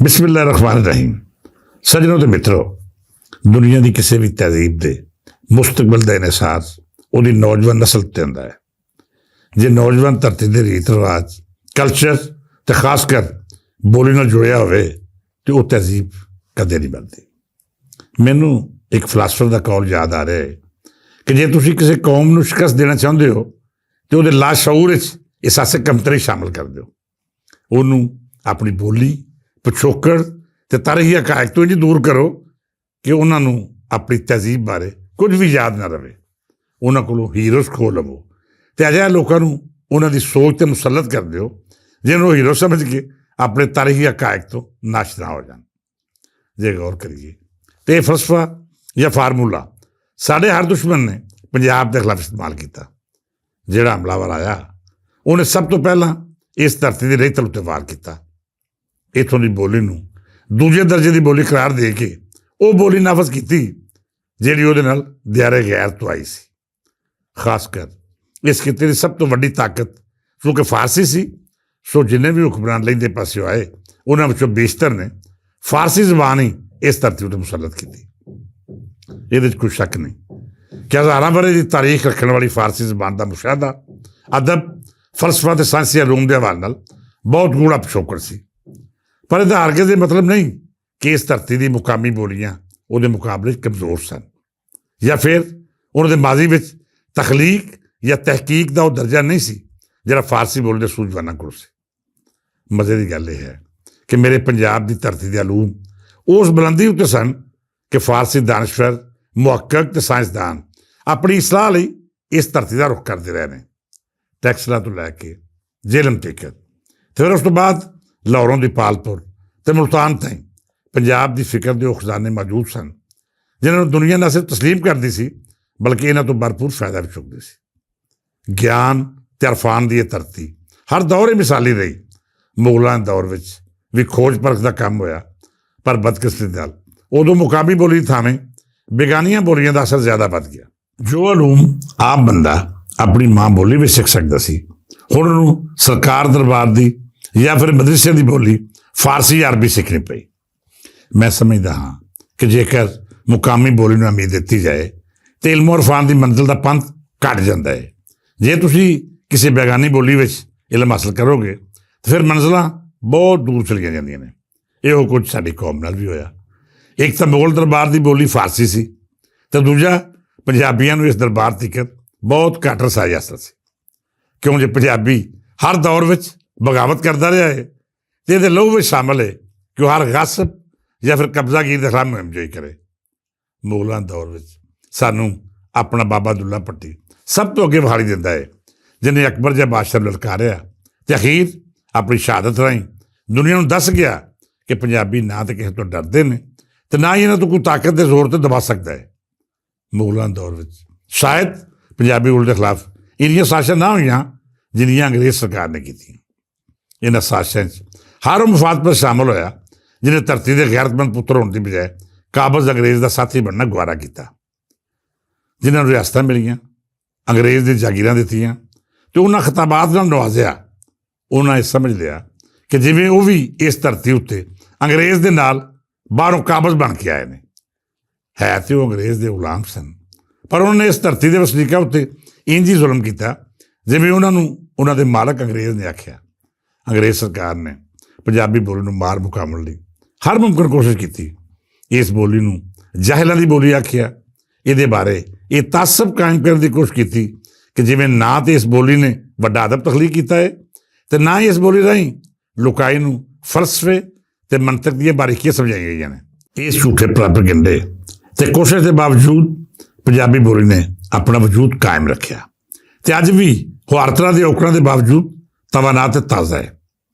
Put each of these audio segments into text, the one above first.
ਬਿਸਮਿਲ੍ਲਾਹਿਰ ਰਹਿਮਾਨਿਰ ਰਹੀਮ। ਸੱਜਣੋ ਤੇ ਮਿੱਤਰੋ, ਦੁਨੀਆ ਦੀ ਕਿਸੇ ਵੀ ਤਹਿਜ਼ੀਬ ਦੇ ਮੁਸਤਕਬਲ ਦਾ ਇਨਹਿਸਾਰ ਉਹਦੀ ਨੌਜਵਾਨ ਨਸਲ 'ਤੇ ਹੁੰਦਾ ਹੈ। ਜੇ ਨੌਜਵਾਨ ਧਰਤੀ ਦੇ ਰੀਤ ਰਿਵਾਜ, ਕਲਚਰ ਅਤੇ ਖਾਸ ਕਰ ਬੋਲੀ ਨਾਲ ਜੁੜਿਆ ਹੋਵੇ ਤਾਂ ਉਹ ਤਹਿਜ਼ੀਬ ਕਦੇ ਨਹੀਂ ਬਣਦੀ। ਮੈਨੂੰ ਇੱਕ ਫਿਲਾਸਫਰ ਦਾ ਕੌਲ ਯਾਦ ਆ ਰਿਹਾ ਹੈ ਕਿ ਜੇ ਤੁਸੀਂ ਕਿਸੇ ਕੌਮ ਨੂੰ ਸ਼ਿਕਸਤ ਦੇਣਾ ਚਾਹੁੰਦੇ ਹੋ ਤਾਂ ਉਹਦੇ ਲਾਸ਼ਊਰ ਵਿੱਚ ਅਹਿਸਾਸੇ ਕਮਤਰੀ ਸ਼ਾਮਲ ਕਰ ਦਿਓ। ਉਹਨੂੰ ਆਪਣੀ ਬੋਲੀ, ਪਿਛੋਕੜ ਅਤੇ ਤਾਰੀਖੀ ਹਕਾਇਕ ਤੋਂ ਇੰਝ ਦੂਰ ਕਰੋ ਕਿ ਉਹਨਾਂ ਨੂੰ ਆਪਣੀ ਤਹਿਜ਼ੀਬ ਬਾਰੇ ਕੁਝ ਵੀ ਯਾਦ ਨਾ ਰਹੇ। ਉਹਨਾਂ ਕੋਲੋਂ ਹੀਰੋਜ਼ ਖੋਹ ਲਵੋ ਅਤੇ ਅਜਿਹੇ ਲੋਕਾਂ ਨੂੰ ਉਹਨਾਂ ਦੀ ਸੋਚ 'ਤੇ ਮੁਸੱਲਤ ਕਰ ਦਿਓ ਜਿਹਨੂੰ ਉਹ ਹੀਰੋ ਸਮਝ ਕੇ ਆਪਣੇ ਤਾਰੀਖੀ ਹਕਾਇਕ ਤੋਂ ਨਾਸ਼ਨਾ ਹੋ ਜਾਣ। ਜੇ ਗੌਰ ਕਰੀਏ ਤਾਂ ਇਹ ਫਲਸਫਾ ਜਾਂ ਫਾਰਮੂਲਾ ਸਾਡੇ ਹਰ ਦੁਸ਼ਮਣ ਨੇ ਪੰਜਾਬ ਦੇ ਖਿਲਾਫ ਇਸਤੇਮਾਲ ਕੀਤਾ। ਜਿਹੜਾ ਹਮਲਾਵਰ ਆਇਆ ਉਹਨੇ ਸਭ ਤੋਂ ਪਹਿਲਾਂ ਇਸ ਧਰਤੀ ਦੀ ਰੇਤਲ ਉੱਤੇ ਵਾਰ ਕੀਤਾ। ਇੱਥੋਂ ਦੀ ਬੋਲੀ ਨੂੰ ਦੂਜੇ ਦਰਜੇ ਦੀ ਬੋਲੀ ਕਰਾਰ ਦੇ ਕੇ ਉਹ ਬੋਲੀ ਨਾਫਜ਼ ਕੀਤੀ ਜਿਹੜੀ ਉਹਦੇ ਨਾਲ ਦਿਆਰੇ ਗੈਰ ਤੋਂ ਆਈ ਸੀ। ਖਾਸ ਕਰ ਇਸ ਖਿੱਤੇ ਦੀ ਸਭ ਤੋਂ ਵੱਡੀ ਤਾਕਤ ਕਿਉਂਕਿ ਫਾਰਸੀ ਸੀ, ਸੋ ਜਿੰਨੇ ਵੀ ਹੁਕਮਰਾਨ ਲਹਿੰਦੇ ਪਾਸਿਓਂ ਆਏ ਉਹਨਾਂ ਵਿੱਚੋਂ ਬੇਸ਼ਤਰ ਨੇ ਫਾਰਸੀ ਜ਼ਬਾਨ ਹੀ ਇਸ ਧਰਤੀ ਉੱਤੇ ਮੁਸੱਲਤ ਕੀਤੀ। ਇਹਦੇ 'ਚ ਕੋਈ ਸ਼ੱਕ ਨਹੀਂ ਕਿ ਹਜ਼ਾਰਾਂ ਵਰ੍ਹੇ ਦੀ ਤਾਰੀਖ ਰੱਖਣ ਵਾਲੀ ਫਾਰਸੀ ਜ਼ਬਾਨ ਦਾ ਮੁਸ਼ਾਹਦਾ, ਅਦਬ, ਫਲਸਫਾ ਅਤੇ ਸਾਇੰਸੀ ਅਲੂਮ ਦੇ ਹਵਾਲੇ ਨਾਲ ਬਹੁਤ ਗੂੜਾ ਪਿਛੋਕੜ ਸੀ। ਪਰ ਇਹਦਾ ਹਰਗਿਜ਼ ਇਹ ਮਤਲਬ ਨਹੀਂ ਕਿ ਇਸ ਧਰਤੀ ਦੀ ਮੁਕਾਮੀ ਬੋਲੀਆਂ ਉਹਦੇ ਮੁਕਾਬਲੇ ਕਮਜ਼ੋਰ ਸਨ ਜਾਂ ਫਿਰ ਉਹਨਾਂ ਦੇ ਮਾਜ਼ੀ ਵਿੱਚ ਤਖਲੀਕ ਜਾਂ ਤਹਿਕੀਕ ਦਾ ਉਹ ਦਰਜਾ ਨਹੀਂ ਸੀ ਜਿਹੜਾ ਫਾਰਸੀ ਬੋਲੀ ਦੇ ਸੂਝਵਾਨਾਂ ਕੋਲ ਸੀ। ਮਜ਼ੇ ਦੀ ਗੱਲ ਇਹ ਹੈ ਕਿ ਮੇਰੇ ਪੰਜਾਬ ਦੀ ਧਰਤੀ ਦੇ ਅਲੂਮ ਉਸ ਬੁਲੰਦੀ ਉੱਤੇ ਸਨ ਕਿ ਫਾਰਸੀ ਦਾਨਸ਼ਵਰ, ਮੁਹੱਕਕ ਅਤੇ ਸਾਇੰਸਦਾਨ ਆਪਣੀ ਇਸਲਾਹ ਲਈ ਇਸ ਧਰਤੀ ਦਾ ਰੁੱਖ ਕਰਦੇ ਰਹੇ ਨੇ। ਟੈਕਸਲਾ ਤੋਂ ਲੈ ਕੇ ਜੇਲਮ ਤੱਕ, ਫਿਰ ਉਸ ਤੋਂ ਬਾਅਦ ਲਾਹੌਰੋਂ ਦੀ ਪਾਲਪੁਰ ਅਤੇ ਮੁਲਤਾਨ ਤਾਈਂ ਪੰਜਾਬ ਦੀ ਫਿਕਰ ਦੇ ਉਹ ਖਜ਼ਾਨੇ ਮੌਜੂਦ ਸਨ ਜਿਨ੍ਹਾਂ ਨੂੰ ਦੁਨੀਆ ਨਾ ਸਿਰਫ ਤਸਲੀਮ ਕਰਦੀ ਸੀ ਬਲਕਿ ਇਹਨਾਂ ਤੋਂ ਭਰਪੂਰ ਫਾਇਦਾ ਵੀ ਚੁੱਕਦੀ ਸੀ। ਗਿਆਨ ਅਤੇ ਅਰਫਾਨ ਦੀ ਇਹ ਧਰਤੀ ਹਰ ਦੌਰ ਹੀ ਮਿਸਾਲੀ ਰਹੀ। ਮੁਗਲਾਂ ਦੇ ਦੌਰ ਵਿੱਚ ਵੀ ਖੋਜ ਪਰਖ ਦਾ ਕੰਮ ਹੋਇਆ, ਪਰ ਬਦਕਿਸਮਤੀ ਨਾਲ ਉਦੋਂ ਮੁਕਾਮੀ ਬੋਲੀ ਦੀ ਥਾਵੇਂ ਬੇਗਾਨੀਆਂ ਬੋਲੀਆਂ ਦਾ ਅਸਰ ਜ਼ਿਆਦਾ ਵੱਧ ਗਿਆ। ਜੋ ਅਲੂਮ ਆਮ ਬੰਦਾ ਆਪਣੀ ਮਾਂ ਬੋਲੀ ਵਿੱਚ ਸਿੱਖ ਸਕਦਾ ਸੀ, ਹੁਣ ਉਹਨੂੰ ਸਰਕਾਰ ਦਰਬਾਰ ਦੀ ਜਾਂ ਫਿਰ ਮਦਰਸੇ ਦੀ ਬੋਲੀ ਫਾਰਸੀ ਜਾਂ ਅਰਬੀ ਸਿੱਖਣੀ ਪਈ। ਮੈਂ ਸਮਝਦਾ ਹਾਂ ਕਿ ਜੇਕਰ ਮੁਕਾਮੀ ਬੋਲੀ ਨੂੰ ਅਹਿਮੀਅਤ ਦਿੱਤੀ ਜਾਏ ਤਾਂ ਇਲਮ ਅਰਫਾਨ ਦੀ ਮੰਜ਼ਿਲ ਦਾ ਪੰਥ ਘੱਟ ਜਾਂਦਾ ਹੈ। ਜੇ ਤੁਸੀਂ ਕਿਸੇ ਬੇਗਾਨੀ ਬੋਲੀ ਵਿੱਚ ਇਲਮ ਹਾਸਲ ਕਰੋਗੇ ਤਾਂ ਫਿਰ ਮੰਜ਼ਿਲਾਂ ਬਹੁਤ ਦੂਰ ਚਲੀਆਂ ਜਾਂਦੀਆਂ ਨੇ। ਇਹੋ ਕੁਝ ਸਾਡੀ ਕੌਮ ਨਾਲ ਵੀ ਹੋਇਆ। ਇੱਕ ਤਾਂ ਮੁਗਲ ਦਰਬਾਰ ਦੀ ਬੋਲੀ ਫਾਰਸੀ ਸੀ ਅਤੇ ਦੂਜਾ ਪੰਜਾਬੀਆਂ ਨੂੰ ਇਸ ਦਰਬਾਰ ਤੱਕ ਬਹੁਤ ਘੱਟ ਰਸਾਈ ਹਾਸਲ ਸੀ। ਕਿਉਂ ਜੇ ਪੰਜਾਬੀ ਹਰ ਦੌਰ ਵਿੱਚ ਬਗਾਵਤ ਕਰਦਾ ਰਿਹਾ ਹੈ ਅਤੇ ਇਹਦੇ ਲਹੂ ਵਿੱਚ ਸ਼ਾਮਲ ਹੈ ਕਿ ਉਹ ਹਰ ਗਾਸਬ ਜਾਂ ਫਿਰ ਕਬਜ਼ਾਗੀਰ ਦੇ ਖਿਲਾਫ ਮੁਹਿੰਮ ਜੋਈ ਕਰੇ। ਮੁਗਲਾਂ ਦੌਰ ਵਿੱਚ ਸਾਨੂੰ ਆਪਣਾ ਬਾਬਾ ਦੁੱਲਾ ਭੱਟੀ ਸਭ ਤੋਂ ਅੱਗੇ ਵਹਾਲੀ ਦਿੰਦਾ ਹੈ, ਜਿਹਨੇ ਅਕਬਰ ਜਾਂ ਬਾਦਸ਼ਾਹ ਨੂੰ ਲਲਕਾਰਿਆ ਅਤੇ ਅਖੀਰ ਆਪਣੀ ਸ਼ਹਾਦਤ ਰਾਹੀਂ ਦੁਨੀਆ ਨੂੰ ਦੱਸ ਗਿਆ ਕਿ ਪੰਜਾਬੀ ਨਾ ਤਾਂ ਕਿਸੇ ਤੋਂ ਡਰਦੇ ਨੇ ਅਤੇ ਨਾ ਹੀ ਇਹਨਾਂ ਤੋਂ ਕੋਈ ਤਾਕਤ ਦੇ ਜ਼ੋਰ 'ਤੇ ਦਬਾ ਸਕਦਾ ਹੈ। ਮੁਗਲਾਂ ਦੌਰ ਵਿੱਚ ਸ਼ਾਇਦ ਪੰਜਾਬੀ ਉਲਟ ਦੇ ਖਿਲਾਫ ਇੰਨੀਆਂ ਸਾਜ਼ਿਸ਼ਾਂ ਨਾ ਹੋਈਆਂ ਜਿੰਨੀਆਂ ਅੰਗਰੇਜ਼ ਸਰਕਾਰ ਨੇ ਕੀਤੀਆਂ। ਇਹਨਾਂ ਸਾਜ਼ਿਸ਼ਾਂ 'ਚ ਹਰ ਉਹ ਮੁਫਾਦ ਪਰ ਸ਼ਾਮਲ ਹੋਇਆ ਜਿਹਨੇ ਧਰਤੀ ਦੇ ਗੈਰਤਮੰਦ ਪੁੱਤਰ ਹੋਣ ਦੀ ਬਜਾਏ ਕਾਬਜ਼ ਅੰਗਰੇਜ਼ ਦਾ ਸਾਥੀ ਬਣਨਾ ਗੁਆਰਾ ਕੀਤਾ। ਜਿਨ੍ਹਾਂ ਨੂੰ ਰਿਆਸਤਾਂ ਮਿਲੀਆਂ, ਅੰਗਰੇਜ਼ ਦੀ ਜਾਗੀਰਾਂ ਦਿੱਤੀਆਂ ਅਤੇ ਉਹਨਾਂ ਖਿਤਾਬਾਤ ਨਾਲ ਨਵਾਜ਼ਿਆ, ਉਹਨਾਂ ਇਹ ਸਮਝ ਲਿਆ ਕਿ ਜਿਵੇਂ ਉਹ ਵੀ ਇਸ ਧਰਤੀ ਉੱਤੇ ਅੰਗਰੇਜ਼ ਦੇ ਨਾਲ ਬਾਹਰੋਂ ਕਾਬਜ਼ ਬਣ ਕੇ ਆਏ ਨੇ। ਹੈ ਤੇ ਉਹ ਅੰਗਰੇਜ਼ ਦੇ ਗੁਲਾਮ ਸਨ, ਪਰ ਉਹਨਾਂ ਨੇ ਇਸ ਧਰਤੀ ਦੇ ਵਸਨੀਕਾਂ ਉੱਤੇ ਇੰਝ ਹੀ ਜ਼ੁਲਮ ਕੀਤਾ ਜਿਵੇਂ ਉਹਨਾਂ ਨੂੰ ਉਹਨਾਂ ਦੇ ਮਾਲਕ ਅੰਗਰੇਜ਼ ਨੇ ਆਖਿਆ। ਅੰਗਰੇਜ਼ ਸਰਕਾਰ ਨੇ ਪੰਜਾਬੀ ਬੋਲੀ ਨੂੰ ਮਾਰ ਮੁਕਾਉਣ ਲਈ ਹਰ ਮੁਮਕਿਨ ਕੋਸ਼ਿਸ਼ ਕੀਤੀ। ਇਸ ਬੋਲੀ ਨੂੰ ਜਾਹਿਲਾਂ ਦੀ ਬੋਲੀ ਆਖਿਆ। ਇਹਦੇ ਬਾਰੇ ਇਹ ਤਾਸਬ ਕਾਇਮ ਕਰਨ ਦੀ ਕੋਸ਼ਿਸ਼ ਕੀਤੀ ਕਿ ਜਿਵੇਂ ਨਾ ਤਾਂ ਇਸ ਬੋਲੀ ਨੇ ਵੱਡਾ ਅਦਬ ਤਖਲੀਕ ਕੀਤਾ ਹੈ ਅਤੇ ਨਾ ਹੀ ਇਸ ਬੋਲੀ ਰਾਹੀਂ ਲੁਕਾਈ ਨੂੰ ਫਲਸਫੇ ਅਤੇ ਮੰਤਕ ਦੀਆਂ ਬਾਰੀਕੀਆਂ ਸਮਝਾਈਆਂ ਗਈਆਂ ਨੇ। ਇਸ ਝੂਠੇ ਪ੍ਰੋਪੇਗੈਂਡੇ ਅਤੇ ਕੋਸ਼ਿਸ਼ ਦੇ ਬਾਵਜੂਦ ਪੰਜਾਬੀ ਬੋਲੀ ਨੇ ਆਪਣਾ ਵਜੂਦ ਕਾਇਮ ਰੱਖਿਆ ਅਤੇ ਅੱਜ ਵੀ ਹੁਆਰਤਾਂ ਦੇ ਔਕੜਾਂ ਦੇ ਬਾਵਜੂਦ ਤਵਾਨਾ ਅਤੇ ਤਾਜ਼ਾ ਹੈ।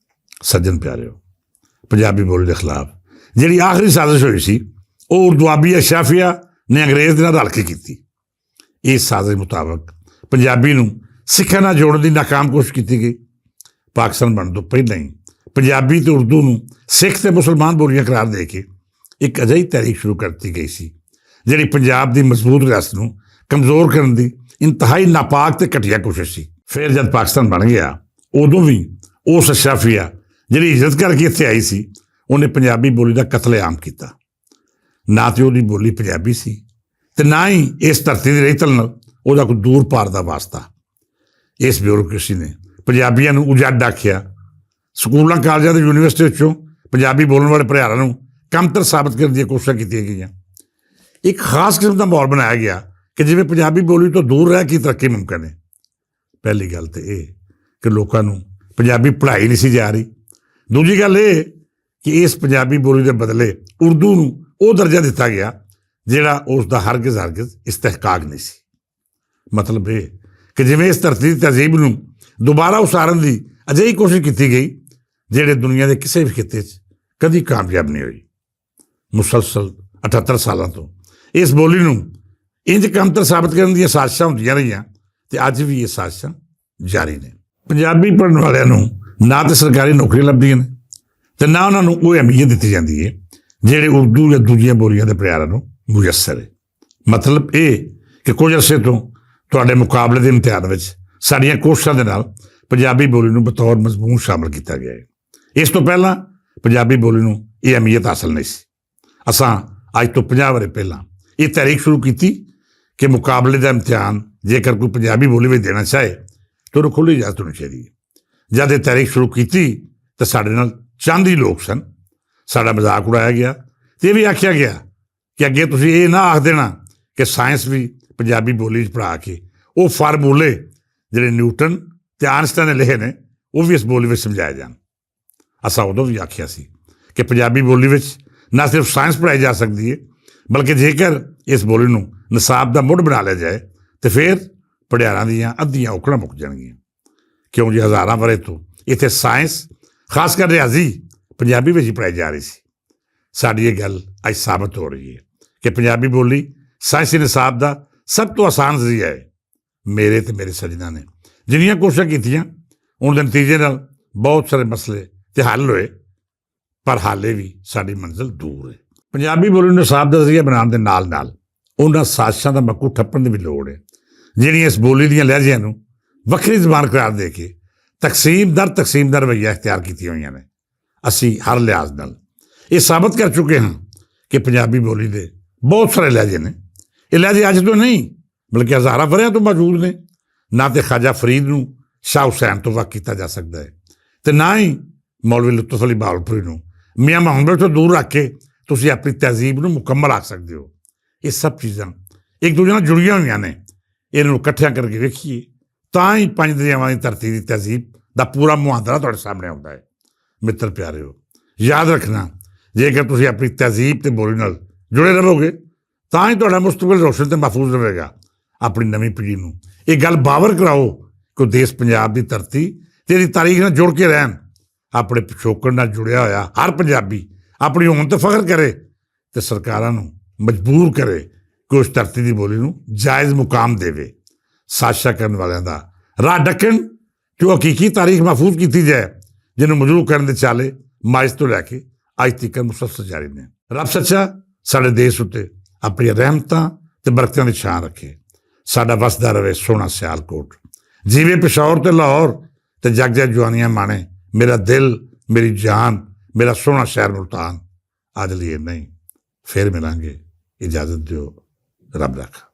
ਸੱਜਣ ਪਿਆਰਿਓ, ਪੰਜਾਬੀ ਬੋਲੀ ਦੇ ਖਿਲਾਫ ਜਿਹੜੀ ਆਖਰੀ ਸਾਜ਼ਿਸ਼ ਹੋਈ ਸੀ ਉਹ ਉਰਦੂਆਬੀ ਅਸ਼ਰਾਫੀਆ ਨੇ ਅੰਗਰੇਜ਼ ਦੇ ਨਾਲ ਰਲ ਕੇ ਕੀਤੀ। ਇਸ ਸਾਜ਼ਿਸ਼ ਮੁਤਾਬਕ ਪੰਜਾਬੀ ਨੂੰ ਸਿੱਖਾਂ ਨਾਲ ਜੋੜਨ ਦੀ ਨਾਕਾਮ ਕੋਸ਼ਿਸ਼ ਕੀਤੀ ਗਈ। ਪਾਕਿਸਤਾਨ ਬਣਨ ਤੋਂ ਪਹਿਲਾਂ ਹੀ ਪੰਜਾਬੀ ਅਤੇ ਉਰਦੂ ਨੂੰ ਸਿੱਖ ਅਤੇ ਮੁਸਲਮਾਨ ਬੋਲੀਆਂ ਕਰਾਰ ਦੇ ਕੇ ਇੱਕ ਅਜਿਹੀ ਤਹਿਰੀਕ ਸ਼ੁਰੂ ਕਰ ਦਿੱਤੀ ਗਈ ਸੀ ਜਿਹੜੀ ਪੰਜਾਬ ਦੀ ਮਜ਼ਬੂਤ ਰਿਆਸਤ ਨੂੰ ਕਮਜ਼ੋਰ ਕਰਨ ਦੀ ਇੰਤਹਾਈ ਨਾਪਾਕ ਅਤੇ ਘਟੀਆ ਕੋਸ਼ਿਸ਼ ਸੀ। ਫਿਰ ਜਦ ਪਾਕਿਸਤਾਨ ਬਣ ਗਿਆ ਉਦੋਂ ਵੀ ਉਸ ਅਸ਼ਰਾਫੀਆ ਜਿਹੜੀ ਇੱਜ਼ਤ ਕਰਕੇ ਇੱਥੇ ਆਈ ਸੀ ਉਹਨੇ ਪੰਜਾਬੀ ਬੋਲੀ ਦਾ ਕਤਲੇਆਮ ਕੀਤਾ। ਨਾ ਤੇ ਉਹਦੀ ਬੋਲੀ ਪੰਜਾਬੀ ਸੀ ਤੇ ਨਾ ਹੀ ਇਸ ਧਰਤੀ ਦੀ ਰਹਿਤਲ ਨਾਲ ਉਹਦਾ ਕੋਈ ਦੂਰ ਪਾਰ ਦਾ ਵਾਸਤਾ। ਇਸ ਬਿਊਰੋਕ੍ਰੇਸੀ ਨੇ ਪੰਜਾਬੀਆਂ ਨੂੰ ਉਜੱਡ ਆਖਿਆ। ਸਕੂਲਾਂ ਕਾਲਜਾਂ ਤੇ ਯੂਨੀਵਰਸਿਟੀ ਵਿੱਚੋਂ ਪੰਜਾਬੀ ਬੋਲਣ ਵਾਲੇ ਭਰਿਆਰਾਂ ਨੂੰ ਕਮਤਰ ਸਾਬਤ ਕਰਨ ਦੀਆਂ ਕੋਸ਼ਿਸ਼ਾਂ ਕੀਤੀਆਂ ਗਈਆਂ। ਇੱਕ ਖਾਸ ਕਿਸਮ ਦਾ ਮਾਹੌਲ ਬਣਾਇਆ ਗਿਆ ਕਿ ਜਿਵੇਂ ਪੰਜਾਬੀ ਬੋਲੀ ਤੋਂ ਦੂਰ ਰਹਿ ਕੇ ਤਰੱਕੀ ਮੁਮਕਿਨ ਹੈ। ਪਹਿਲੀ ਗੱਲ ਤੇ ਇਹ ਕਿ ਲੋਕਾਂ ਨੂੰ ਪੰਜਾਬੀ ਪੜ੍ਹਾਈ ਨਹੀਂ ਸੀ ਜਾ ਰਹੀ। ਦੂਜੀ ਗੱਲ ਇਹ ਕਿ ਇਸ ਪੰਜਾਬੀ ਬੋਲੀ ਦੇ ਬਦਲੇ ਉਰਦੂ ਨੂੰ ਉਹ ਦਰਜਾ ਦਿੱਤਾ ਗਿਆ ਜਿਹੜਾ ਉਸ ਦਾ ਹਰਗਿਜ਼ ਇਸਤਹਿਕਾਕ ਨਹੀਂ ਸੀ। ਮਤਲਬ ਇਹ ਕਿ ਜਿਵੇਂ ਇਸ ਧਰਤੀ ਦੀ ਤਹਿਜ਼ੀਬ ਨੂੰ ਦੁਬਾਰਾ ਉਸਾਰਨ ਦੀ ਅਜਿਹੀ ਕੋਸ਼ਿਸ਼ ਕੀਤੀ ਗਈ ਜਿਹੜੇ ਦੁਨੀਆ ਦੇ ਕਿਸੇ ਵੀ ਖਿੱਤੇ 'ਚ ਕਦੀ ਕਾਮਯਾਬ ਨਹੀਂ ਹੋਈ। ਮੁਸਲਸਲ 78 ਸਾਲਾਂ ਤੋਂ ਇਸ ਬੋਲੀ ਨੂੰ ਇੰਜ ਕਮਤਰ ਸਾਬਤ ਕਰਨ ਦੀਆਂ ਸਾਜ਼ਿਸ਼ਾਂ ਹੁੰਦੀਆਂ ਰਹੀਆਂ ਤੇ ਅੱਜ ਵੀ ਇਹ ਸਾਜ਼ਿਸ਼ਾਂ ਜਾਰੀ ਨੇ। ਪੰਜਾਬੀ ਪੜ੍ਹਨ ਵਾਲਿਆਂ ਨੂੰ ਨਾ ਤਾਂ ਸਰਕਾਰੀ ਨੌਕਰੀਆਂ ਲੱਭਦੀਆਂ ਨੇ ਤੇ ਨਾ ਉਹਨਾਂ ਨੂੰ ਉਹ ਅਹਿਮੀਅਤ ਦਿੱਤੀ ਜਾਂਦੀ ਹੈ ਜਿਹੜੇ ਉਰਦੂ ਜਾਂ ਦੂਜੀਆਂ ਬੋਲੀਆਂ ਦੇ ਭਰਿਆਰਾਂ ਨੂੰ ਮੁਯੱਸਰ ਹੈ। ਮਤਲਬ ਇਹ ਕਿ ਕੁਝ ਅਰਸੇ ਤੋਂ ਤੁਹਾਡੇ ਮੁਕਾਬਲੇ ਦੇ ਇਮਤਿਹਾਨ ਵਿੱਚ ਸਾਡੀਆਂ ਕੋਸ਼ਿਸ਼ਾਂ ਦੇ ਨਾਲ ਪੰਜਾਬੀ ਬੋਲੀ ਨੂੰ ਬਤੌਰ ਮਜ਼ਮੂਨ ਸ਼ਾਮਲ ਕੀਤਾ ਗਿਆ ਹੈ। ਇਸ ਤੋਂ ਪਹਿਲਾਂ ਪੰਜਾਬੀ ਬੋਲੀ ਨੂੰ ਇਹ ਅਹਿਮੀਅਤ ਹਾਸਲ ਨਹੀਂ ਸੀ। ਅਸਾਂ ਅੱਜ ਤੋਂ 50 ਵਰ੍ਹੇ ਪਹਿਲਾਂ ਇਹ ਤਹਿਰੀਕ ਸ਼ੁਰੂ ਕੀਤੀ ਕਿ ਮੁਕਾਬਲੇ ਦਾ ਇਮਤਿਹਾਨ ਜੇਕਰ ਕੋਈ ਪੰਜਾਬੀ ਬੋਲੀ ਵਿੱਚ ਦੇਣਾ ਚਾਹੇ ਤਾਂ ਉਹਨੂੰ ਖੁੱਲ੍ਹੀ ਇਜਾਜ਼ਤ ਹੋਣੀ ਚਾਹੀਦੀ ਹੈ। ਜਦ ਇਹ ਤਹਿਰੀਕ ਸ਼ੁਰੂ ਕੀਤੀ ਤਾਂ ਸਾਡੇ ਨਾਲ ਚੰਦ ਹੀ ਲੋਕ ਸਨ। ਸਾਡਾ ਮਜ਼ਾਕ ਉਡਾਇਆ ਗਿਆ ਤੇ ਇਹ ਵੀ ਆਖਿਆ ਗਿਆ ਕਿ ਅੱਗੇ ਤੁਸੀਂ ਇਹ ਨਾ ਆਖ ਦੇਣਾ ਕਿ ਸਾਇੰਸ ਵੀ ਪੰਜਾਬੀ ਬੋਲੀ 'ਚ ਪੜ੍ਹਾ ਕੇ ਉਹ ਫਾਰਮੂਲੇ ਜਿਹੜੇ ਨਿਊਟਨ ਤੇ ਆਇਨਸਟਾਈਨ ਨੇ ਲਿਖੇ ਨੇ ਉਹ ਵੀ ਇਸ ਬੋਲੀ ਵਿੱਚ ਸਮਝਾਏ ਜਾਣ। ਅਸਾਂ ਉਦੋਂ ਵੀ ਆਖਿਆ ਸੀ ਕਿ ਪੰਜਾਬੀ ਬੋਲੀ ਵਿੱਚ ਨਾ ਸਿਰਫ ਸਾਇੰਸ ਪੜ੍ਹਾਈ ਜਾ ਸਕਦੀ ਹੈ ਬਲਕਿ ਜੇਕਰ ਇਸ ਬੋਲੀ ਨੂੰ ਨਿਸਾਬ ਦਾ ਮੁੱਢ ਬਣਾ ਲਿਆ ਜਾਏ ਤੇ ਫਿਰ ਪੜ੍ਹਾਰਾਂ ਦੀਆਂ ਅੱਧੀਆਂ ਔਕੜਾਂ ਮੁੱਕ ਜਾਣਗੀਆਂ। ਕਿਉਂ ਜੀ ਹਜ਼ਾਰਾਂ ਵਰ੍ਹੇ ਤੋਂ ਇੱਥੇ ਸਾਇੰਸ ਖਾਸ ਕਰ ਰਿਆਜ਼ੀ ਪੰਜਾਬੀ ਵਿੱਚ ਹੀ ਪੜ੍ਹਾਈ ਜਾ ਰਹੀ ਸੀ। ਸਾਡੀ ਇਹ ਗੱਲ ਅੱਜ ਸਾਬਤ ਹੋ ਰਹੀ ਹੈ ਕਿ ਪੰਜਾਬੀ ਬੋਲੀ ਸਾਇੰਸੀ ਨਿਸਾਬ ਦਾ ਸਭ ਤੋਂ ਆਸਾਨ ਜ਼ਰੀਆ ਹੈ। ਮੇਰੇ ਤੇ ਮੇਰੇ ਸੱਜਣਾਂ ਨੇ ਜਿੰਨੀਆਂ ਕੋਸ਼ਿਸ਼ਾਂ ਕੀਤੀਆਂ ਉਹਨਾਂ ਦੇ ਨਤੀਜੇ ਨਾਲ ਬਹੁਤ ਸਾਰੇ ਮਸਲੇ ਤੇ ਹੱਲ ਹੋਏ ਪਰ ਹਾਲੇ ਵੀ ਸਾਡੀ ਮੰਜ਼ਿਲ ਦੂਰ ਹੈ। ਪੰਜਾਬੀ ਬੋਲੀ ਨੂੰ ਨਿਸਾਬ ਦਾ ਜ਼ਰੀਆ ਬਣਾਉਣ ਦੇ ਨਾਲ ਨਾਲ ਉਹਨਾਂ ਸਾਜ਼ਿਸ਼ਾਂ ਦਾ ਮੱਕੂ ਠੱਪਣ ਦੀ ਵੀ ਲੋੜ ਹੈ ਜਿਹੜੀਆਂ ਇਸ ਬੋਲੀ ਦੀਆਂ ਲਹਿਜਿਆਂ ਨੂੰ ਵੱਖਰੀ ਜ਼ਬਾਨ ਕਰਾਰ ਦੇ ਕੇ ਤਕਸੀਮ ਦਰ ਰਵੱਈਆ ਇਖਤਿਆਰ ਕੀਤੀਆਂ ਹੋਈਆਂ ਨੇ। ਅਸੀਂ ਹਰ ਲਿਹਾਜ਼ ਨਾਲ ਇਹ ਸਾਬਤ ਕਰ ਚੁੱਕੇ ਹਾਂ ਕਿ ਪੰਜਾਬੀ ਬੋਲੀ ਦੇ ਬਹੁਤ ਸਾਰੇ ਲਹਿਜੇ ਨੇ। ਇਹ ਲਹਿਜੇ ਅੱਜ ਤੋਂ ਨਹੀਂ ਬਲਕਿ ਹਜ਼ਾਰਾਂ ਵਰ੍ਹਿਆਂ ਤੋਂ ਮੌਜੂਦ ਨੇ। ਨਾ ਤੇ ਖਾਜਾ ਫਰੀਦ ਨੂੰ ਸ਼ਾਹ ਹੁਸੈਨ ਤੋਂ ਵੱਖ ਕੀਤਾ ਜਾ ਸਕਦਾ ਹੈ ਤੇ ਨਾ ਹੀ ਮੌਲਵੀ ਲੁਤਫ ਅਲੀ ਬਾਵਲਪੁਰੀ ਨੂੰ ਮੀਆਂ ਮੁਹੰਮਦ ਤੋਂ ਦੂਰ ਰੱਖ ਕੇ ਤੁਸੀਂ ਆਪਣੀ ਤਹਿਜ਼ੀਬ ਨੂੰ ਮੁਕੰਮਲ ਆਖ ਸਕਦੇ ਹੋ। ਇਹ ਸਭ ਚੀਜ਼ਾਂ ਇੱਕ ਦੂਜੇ ਨਾਲ ਜੁੜੀਆਂ ਹੋਈਆਂ ਨੇ। ਇਹਨਾਂ ਨੂੰ ਇਕੱਠਿਆਂ ਕਰਕੇ ਵੇਖੀਏ ਤਾਂ ਹੀ ਪੰਜ ਦਰਿਆਵਾਂ ਦੀ ਧਰਤੀ ਦੀ ਤਹਿਜ਼ੀਬ ਦਾ ਪੂਰਾ ਮੁਹਾਂਦਰਾ ਤੁਹਾਡੇ ਸਾਹਮਣੇ ਆਉਂਦਾ ਹੈ। ਮਿੱਤਰ ਪਿਆਰਿਓ, ਯਾਦ ਰੱਖਣਾ ਜੇਕਰ ਤੁਸੀਂ ਆਪਣੀ ਤਹਿਜ਼ੀਬ ਤੇ ਬੋਲੀ ਨਾਲ ਜੁੜੇ ਰਹੋਗੇ ਤਾਂ ਹੀ ਤੁਹਾਡਾ ਮੁਸਤਕਬਲ ਰੋਸ਼ਨ ਤੇ ਮਹਿਫੂਜ਼ ਰਹੇਗਾ। ਆਪਣੀ ਨਵੀਂ ਪੀੜ੍ਹੀ ਨੂੰ ਇਹ ਗੱਲ ਬਾਵਰ ਕਰਾਓ ਕਿ ਦੇਸ਼ ਪੰਜਾਬ ਦੀ ਧਰਤੀ ਤੇ ਇਹਦੀ ਤਾਰੀਖ ਨਾਲ ਜੁੜ ਕੇ ਰਹਿਣ। ਆਪਣੇ ਪਿਛੋਕੜ ਨਾਲ ਜੁੜਿਆ ਹੋਇਆ ਹਰ ਪੰਜਾਬੀ ਆਪਣੀ ਹੋਂਦ ਤੇ ਫਖਰ ਕਰੇ ਤੇ ਸਰਕਾਰਾਂ ਨੂੰ ਮਜਬੂਰ ਕਰੇ ਕਿ ਉਸ ਧਰਤੀ ਦੀ ਬੋਲੀ ਨੂੰ ਜਾਇਜ਼ ਮੁਕਾਮ ਦੇਵੇ। ਸਾਜ਼ਿਸ਼ਾਂ ਕਰਨ ਵਾਲਿਆਂ ਦਾ ਰਾਹ ਡੱਕਣ ਜੋ ਹਕੀਕੀ ਤਾਰੀਖ ਮਹਿਫੂਜ਼ ਕੀਤੀ ਜਾਏ ਜਿਹਨੂੰ ਮਜਰੂਹ ਕਰਨ ਦੇ ਚਾਲੇ ਮਾਇਜ਼ ਤੋਂ ਲੈ ਕੇ ਅੱਜ ਤੱਕ ਮੁਸਲਸਲ ਜਾਰੀ ਨੇ। ਰੱਬ ਸੱਚਾ ਸਾਡੇ ਦੇਸ਼ ਉੱਤੇ ਆਪਣੀਆਂ ਰਹਿਮਤਾਂ ਤੇ ਬਰਕਤਾਂ ਦੀ ਛਾਂ ਰੱਖੇ। ਸਾਡਾ ਵਸਦਾ ਰਵੇ ਸੋਹਣਾ ਸਿਆਲਕੋਟ, ਜੀਵੇ ਪਿਸ਼ੌਰ ਤੇ ਲਾਹੌਰ ਤੇ ਜਗ ਜਗ ਜਵਾਨੀਆਂ ਮਾਣੇ ਮੇਰਾ ਦਿਲ ਮੇਰੀ ਜਾਨ ਮੇਰਾ ਸੋਹਣਾ ਸ਼ਹਿਰ ਮੁਲਤਾਨ। ਅੱਜ ਲਈ ਨਹੀਂ, ਫਿਰ ਮਿਲਾਂਗੇ। ਇਜਾਜ਼ਤ ਦਿਓ, ਰੱਬ ਰੱਖਾ।